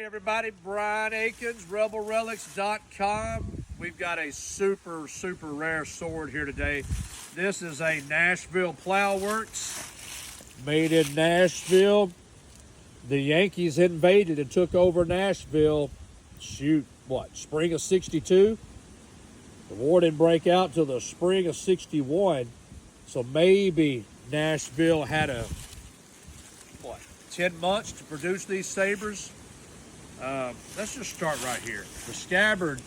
everybody, Brian Akins, RebelRelics.com. We've got a super rare sword here today. This is a Nashville Plow Works, made in Nashville. The Yankees invaded and took over Nashville, spring of 62? The war didn't break out till the spring of 61. So maybe Nashville had 10 months to produce these sabers. Let's just start right here. The scabbard,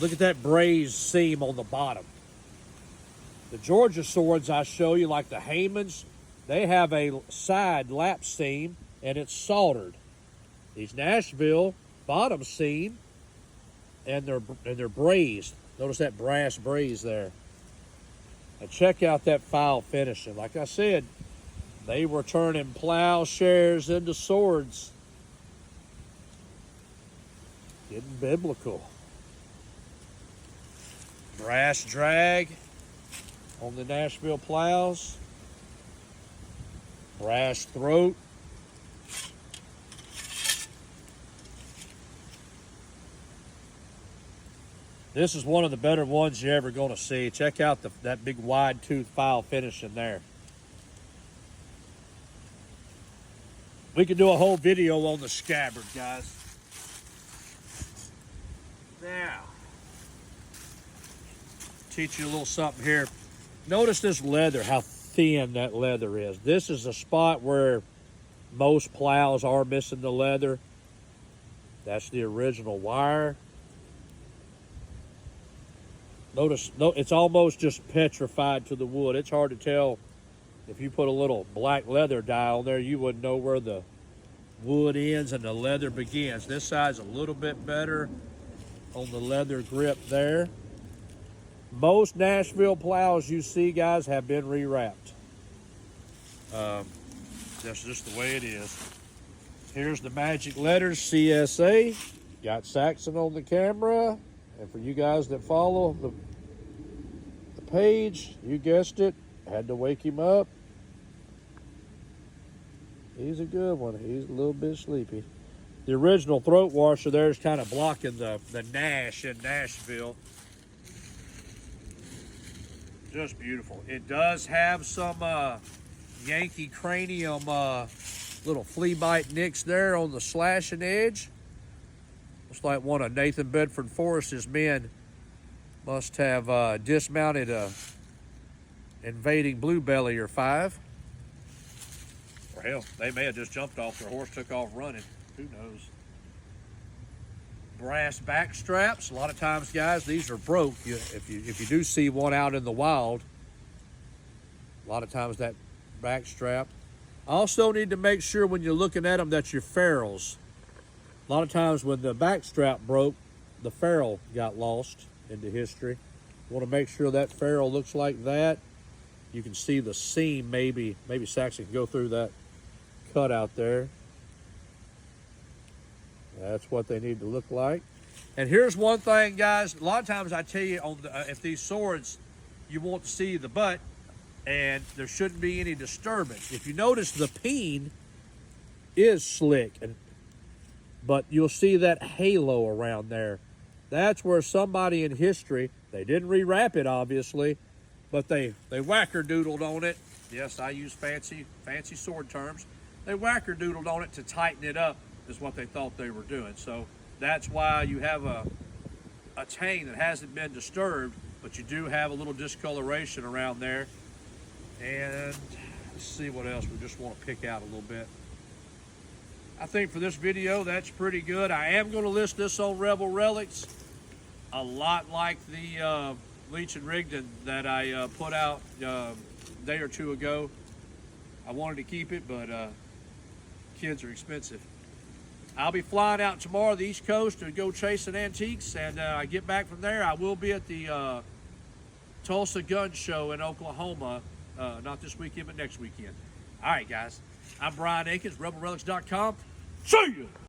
look at that brazed seam on the bottom. The Georgia swords I show you, like the Haymans, they have a side lap seam and it's soldered. These Nashville bottom seam and they're brazed. Notice that brass braze there. And check out that file finishing. Like I said, they were turning plowshares into swords. Getting biblical. Brass drag on the Nashville plows. Brass throat. This is one of the better ones you're ever going to see. Check out that big wide tooth file finish in there. We could do a whole video on the scabbard, guys. Now, teach you a little something here. Notice this leather, how thin that leather is. This is a spot where most plows are missing the leather. That's the original wire. Notice, it's almost just petrified to the wood. It's hard to tell. If you put a little black leather dye on there, you wouldn't know where the wood ends and the leather begins. This side's a little bit better on the leather grip there. Most Nashville plows you see, guys, have been rewrapped. That's just the way it is. Here's the magic letters, CSA. Got Saxon on the camera. And for you guys that follow the page, you guessed it, had to wake him up. He's a good one. He's a little bit sleepy. The original throat washer there is kind of blocking the Nash in Nashville. Just beautiful. It does have some Yankee Cranium little flea bite nicks there on the slashing edge. Looks like one of Nathan Bedford Forrest's men must have dismounted a invading bluebelly or 5. Or hell, they may have just jumped off their horse, took off running. Who knows? Brass back straps. A lot of times, guys, these are broke. If you do see one out in the wild, a lot of times that back strap. Also need to make sure when you're looking at them that your ferrules. A lot of times when the back strap broke, the ferrule got lost into history. You want to make sure that ferrule looks like that. You can see the seam, maybe Saxon can go through that cut out there. That's what they need to look like. And here's one thing, guys. A lot of times I tell you, on if these swords, you want to see the butt, and there shouldn't be any disturbance. If you notice, the peen is slick, but you'll see that halo around there. That's where somebody in history, they didn't rewrap it, obviously, but they wackerdoodled on it. Yes, I use fancy sword terms. They wackerdoodled on it to tighten it up, is what they thought they were doing. So that's why you have a chain that hasn't been disturbed, but you do have a little discoloration around there. And let's see what else we just want to pick out a little bit. I think for this video, that's pretty good. I am going to list this on Rebel Relics, a lot like the Leech and Rigdon that I put out a day or two ago. I wanted to keep it, but kids are expensive. I'll be flying out tomorrow to the East Coast to go chasing antiques, and I get back from there. I will be at the Tulsa Gun Show in Oklahoma, not this weekend, but next weekend. All right, guys. I'm Brian Akins, RebelRelics.com. See ya!